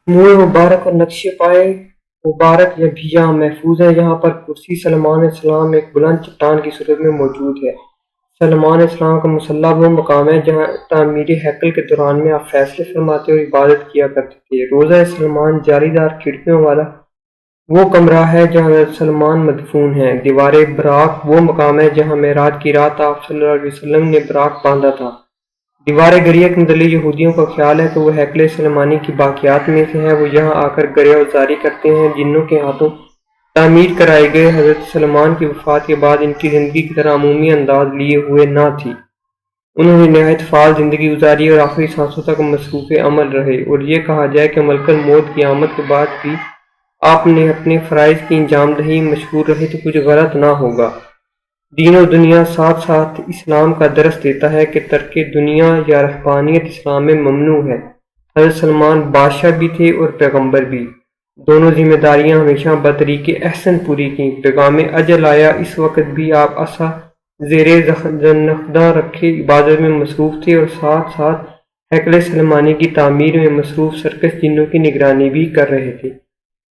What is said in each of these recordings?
मुँह मुबारक और नक्शे पाए मुबारक या भी यहाँ महफूज है। यहाँ पर कुर्सी सलमान अलैहिस्सलाम एक बुलंद चट्टान की सूरत में मौजूद है। सलमान अलैहिस्सलाम का मुसल्ला वो मकाम है जहाँ तामीर हैकल के दौरान में आप फैसले फरमाते और इबादत किया करते थे। रोज़ा सलमान जालीदार खिड़कियों वाला वो कमरा है जहाँ हज़रत सलमान मदफून हैं। दीवार बराक वो मकाम है जहाँ मेराज की रात आप सल्लल्लाहु अलैहि वसल्लम ने बराक बांधा था। दीवार गरिया के मुतल्लिक़ यहूदियों का ख्याल है कि वो हैकल सलेमानी की बाक़ियात में से है। वो यहाँ आकर गरिया जारी करते हैं। जिन्नों के हाथों तामीर कराए गए हज़रत सलमान की वफ़ात के बाद इनकी ज़िंदगी की तरह अमूमी अंदाज लिए हुए न थी। उन्होंने नहायत फ़ाल ज़िंदगी गुजारी और आखिरी सांसों तक मसरूफ़ अमल रहे। और ये कहा जाए कि मलकुल मौत की आमद के बाद भी आपने अपने फ़राइज़ की अंजामदही मशगूल रहे तो कुछ गलत ना होगा। दीन और दुनिया साथ साथ इस्लाम का दरस देता है कि तर्क दुनिया या रहबानियत इस्लाम में ममनू है। हज़रत सलमान बादशाह भी थे और पैगंबर भी। दोनों जिम्मेदारियां हमेशा बतरीके एहसन पूरी की। पैगाम अजल आया इस वक्त भी आप असा ज़ेरे नखदा रखे इबादत में मसरूफ़ थे और साथ साथ हैकल सलेमानी की तामीर में मसरूफ़ सर्कस जिन्नों की निगरानी भी कर रहे थे।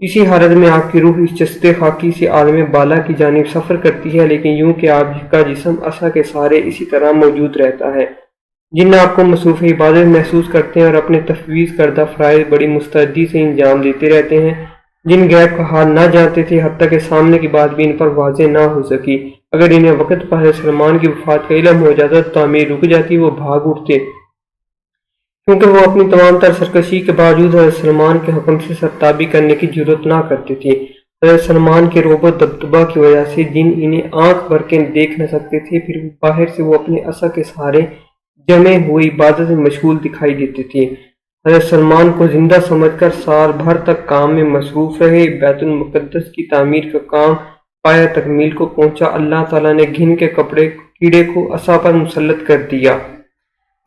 इसी हालत में आपकी रूह इस जस्ते खाकी से आलम बाला की जानिब सफ़र करती है, लेकिन यूं कि आपका जिस्म असा के सहारे इसी तरह मौजूद रहता है। जिन्न आपको मसरूफ़ इबादत महसूस करते हैं और अपने तफवीज़ करदा फ़राइज़ बड़ी मुस्तैदी से अंजाम देते रहते हैं। जिन गैब का हाल ना जानते थे, हत्ता के सामने की बात भी इन पर वाज़ेह ना हो सकी। अगर इन्हें वक़्त पर सलमान की वफ़ात का इल्म हो जाता तो तामीर रुक जाती, वो भाग उठते, क्योंकि वो अपनी तमाम तर सरकशी के बावजूद हज़रत सलमान के हुक्म से सरताबी करने की जुर्रत ना करते थे। हज़रत सलमान के रोब दबदबा की वजह से जिन इन्हें आंख भर के देख न सकते थे, फिर बाहर से वो अपने असा के सहारे जमे हुए इबादत में मशगूल दिखाई देते थे। हज़रत सलमान को जिंदा समझकर साल भर तक काम में मसरूफ़ रहे। बैतुल मुक़द्दस की तामीर का काम पाया तकमील को पहुंचा। अल्लाह ताला ने घिन के कीड़े को असा पर मुसल्लत कर दिया।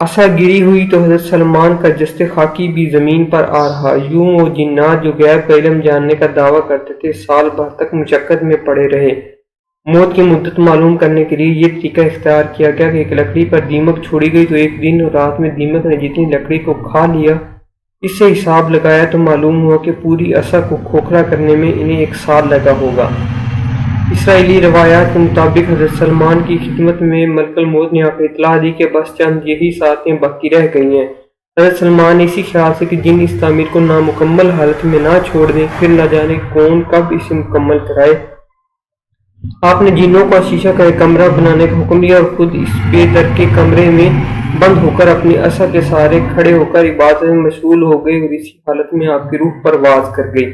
असा गिरी हुई तो हज़रत सलमान का जस्ते खाकी भी ज़मीन पर आ रहा। यूं वो जिन्नात जो गैब का इल्म जानने का दावा करते थे, साल भर तक मुशक्कत में पड़े रहे। मौत की मुद्दत मालूम करने के लिए ये तरीका इख्तियार किया गया कि एक लकड़ी पर दीमक छोड़ी गई तो एक दिन और रात में दीमक ने जितनी लकड़ी को खा लिया, इससे हिसाब लगाया तो मालूम हुआ कि पूरी असा को खोखला करने में इन्हें एक साल लगा होगा। इसराइली रवायात के मुताबिक हज़रत सलमान की खिदमत में मलकुल मौत ने आकर इतला दी कि बस चंद यही सातें बाकी रह गई हैं। हज़रत सलमान इसी ख्याल से कि जिन इस तामीर को नामुकम्मल हालत में ना छोड़ दें, फिर न जाने कौन कब इसे मुकम्मल कराए, आपने जिन्नों का शीशा का एक कमरा बनाने का हुक्म दिया और खुद इस बेदर के कमरे में बंद होकर अपनी असा के सहारे खड़े होकर इबादत में मशगूल हो गए और इसी हालत में आपकी रूह परवाज कर गई।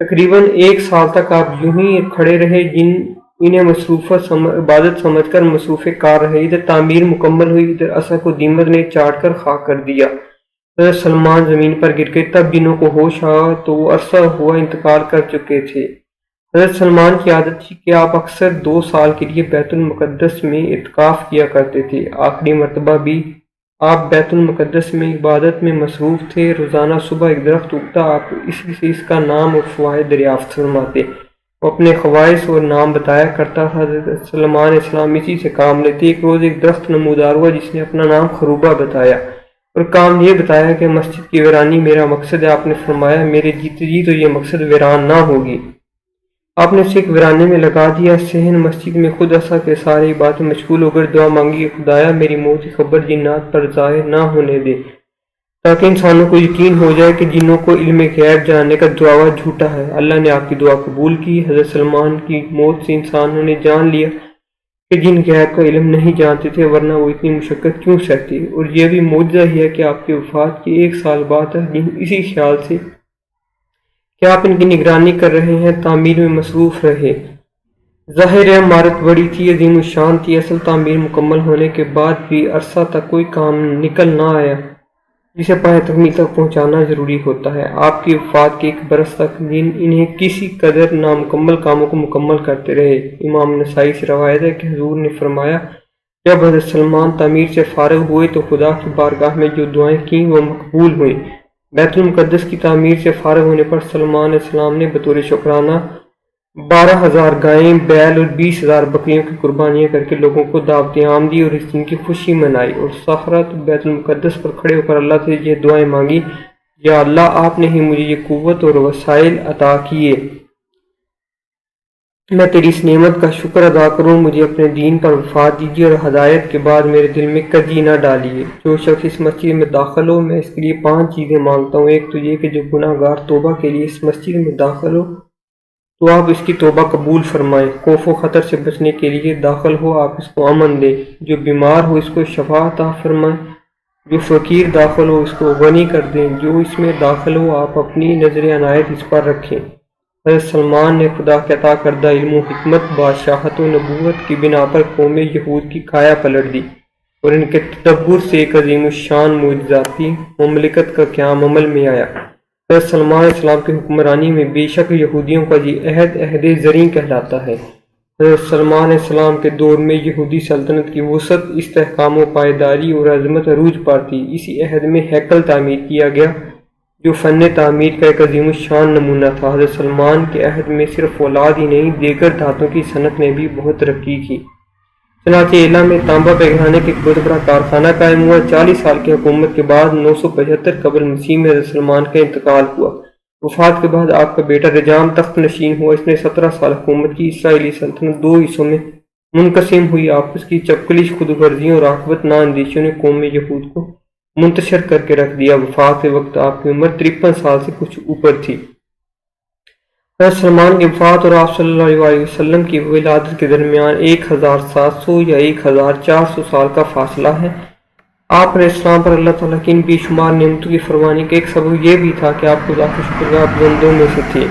तकरीबन एक साल तक आप यूं ही खड़े रहे। जिन इन्हें इबादत समझकर मसरूफ़ कार रहे। इधर तामीर मुकम्मल हुई, इधर असा को दीमक ने चाट कर खाक कर दिया। हज़रत सलमान ज़मीन पर गिर गए। तब जिन्हों को होश आया तो वो अरसा हुआ इंतकाल कर चुके थे। हज़रत सलमान की आदत थी कि आप अक्सर 2 साल के लिए बैतुल मुक़द्दस में इत्काफ़ किया करते थे। आखिरी मरतबा भी आप बैतुल मुक़द्दस में इबादत में मसरूफ़ थे। रोज़ाना सुबह एक दरख्त उगता, आप इसी से इसका नाम और फ़वाइद दरियाफ़्त फरमाते। वो अपने ख़वाइस और नाम बताया करता था। हज़रत सलमान इस्लाम इसी से काम लेते। एक रोज़ एक दरख्त नमूदार हुआ जिसने अपना नाम खरूबा बताया और काम ये बताया कि मस्जिद की वीरानी मेरा मकसद है। आपने फरमाया, मेरे जीते जी तो ये मकसद वीरान ना होगी। आपने उसे एक वीराने में लगा दिया। सहन मस्जिद में खुद असा के सारे बातें मशगूल होकर दुआ मांगी, खुदाया मेरी मौत की खबर जिन्नात पर ज़ाहिर ना होने दे, ताकि इंसानों को यकीन हो जाए कि जिन्नों को इल्म गैब जानने का दावा झूठा है। अल्लाह ने आपकी दुआ कबूल की। हज़रत सलमान की मौत से इंसानों ने जान लिया कि जिन गैब का इल्म नहीं जानते थे, वरना वो इतनी मुशक्कत क्यों सहती। और यह भी मौजज़ा ही है कि आपकी वफ़ात के 1 साल बाद जिन इसी ख्याल से कि आप इनकी निगरानी कर रहे हैं, तामीर में मसरूफ़ रहे। ज़ाहिर है इमारत बड़ी थी, अजीम शान थी। असल तामीर मुकम्मल होने के बाद भी अरसा तक कोई काम निकल ना आया जिसे पाए तकमील तक पहुँचाना ज़रूरी होता है। आपकी वफ़ात के 1 बरस तक इन्हें किसी कदर नामुकम्मल कामों को मुकम्मल करते रहे। इमाम नसाई से रवायत है कि हुज़ूर ने फरमाया, जब हज़रत सलमान तामीर से फ़ारिग़ हुए तो खुदा की बारगाह में जो दुआएं की वो मकबूल हुई। बैतुल मुक़द्दस की तामीर से फ़ारिग़ होने पर सलमान अलैहिस्सलाम ने बतौर शुक्राना 12,000 गायें, बैल और 20,000 बकरियों की कुर्बानियाँ करके लोगों को दावत आम दी और इस दिन की खुशी मनाई। और सखरत बैतुल मुक़द्दस पर खड़े होकर अल्लाह से ये दुआएं मांगी یا اللہ آپ نے ہی مجھے یہ قوت اور وسائل عطا کیے، میں تیری اس نعمت کا شکر ادا کروں، مجھے اپنے دین پر وفات دیجیے اور ہدایت کے بعد میرے دل میں کجی نہ ڈالیے۔ جو شخص اس مسجد میں داخل ہو میں اس کے لیے 5 چیزیں مانگتا ہوں۔ ایک تو یہ کہ جو گناہ گار توبہ کے لیے اس مسجد میں داخل ہو تو آپ اس کی توبہ قبول فرمائیں۔ خوف و خطر سے بچنے کے لیے داخل ہو آپ اس کو امن دیں۔ جو بیمار ہو اس کو شفا عطا فرمائیں۔ جو فقیر داخل ہو اس کو غنی کر دیں۔ جو اس میں داخل ہو آپ اپنی نظر عنایت اس پر رکھیں۔ حضرت سلمان نے خدا کے عطا کردہ علم و حکمت، بادشاہت و نبوت کی بنا پر قوم یہود کی کایا پلٹ دی اور ان کے تدبر سے ایک عظیم الشان معجزاتی مملکت کا قیام عمل میں آیا۔ حضرت سلمان علیہ السلام کی حکمرانی میں بے شک یہودیوں کا یہ عہد زریں کہلاتا ہے۔ حضرت سلمان علیہ السلام کے دور میں یہودی سلطنت کی وسعت، استحکام و پائیداری اور عظمت عروج پر تھی۔ اسی عہد میں ہیکل تعمیر کیا گیا جو فن تعمیر کا ایک عظیم الشان نمونہ تھا۔ حضرت سلمان کے عہد میں صرف فولاد ہی نہیں دیگر دھاتوں کی صنعت نے بھی بہت ترقی کی۔ چنانچہ ایلا میں تانبا پگھلانے کا ایک بہت بڑا کارخانہ قائم ہوا۔ 40 سال کی حکومت کے بعد 975 قبل مسیح میں حضرت سلمان کا انتقال ہوا۔ وفات کے بعد آپ کا بیٹا رجام تخت نشین ہوا۔ اس نے 17 سال حکومت کی۔ اسرائیلی سلطنت 2 حصوں میں منقسم ہوئی۔ آپس کی چپکلش، خود غرضیوں اور عاقبت نا اندیشیوں نے قوم یہود کو منتشر کر کے رکھ دیا۔ وفات کے وقت آپ کی عمر 53 سال سے کچھ اوپر تھی۔ حضرت سلمان کی وفات اور آپ صلی اللہ علیہ وسلم کی ولادت کے درمیان 1700 یا 1400 سال کا فاصلہ ہے۔ آپ علیہ السلام پر اللہ تعالیٰ کی ان بے شمار نعمتوں کی فراوانی کا ایک سبب یہ بھی تھا کہ آپ خدا کے شکرگزار بندوں میں سے تھے۔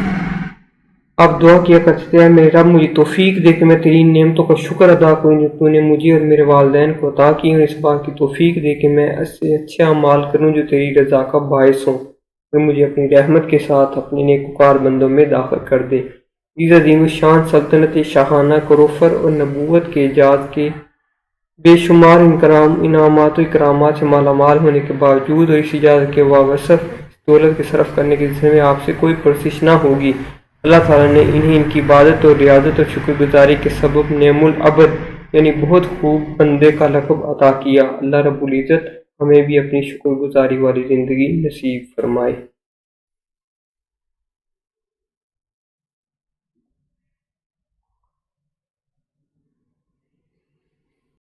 آپ دعا کیا کرتے ہیں، میرے رب مجھے توفیق دے کہ میں تیری ان نعمتوں کا شکر ادا کروں جو تو نے مجھے اور میرے والدین کو عطا کی، اور اس بات کی توفیق دے کہ میں اس سے اچھے اعمال کروں جو تیری رضا کا باعث ہوں، اور مجھے اپنی رحمت کے ساتھ اپنے نیکوکار بندوں میں داخل کر دے۔ اس عظیم الشان سلطنت شاہانہ کروفر اور نبوت کے اعجاز کے بے شمار انعامات و اکرامات سے مالا مال ہونے کے باوجود اور اس اجازت کے وابصف دولت کے صرف کرنے کے سلسلے میں آپ سے کوئی پرسش نہ ہوگی، اللہ تعالیٰ نے انہیں ان کی عبادت اور ریاضت اور شکر گزاری کے سبب نعم العبد یعنی بہت خوب بندے کا لقب عطا کیا۔ اللہ رب العزت ہمیں بھی اپنی شکر گزاری والی زندگی نصیب فرمائے۔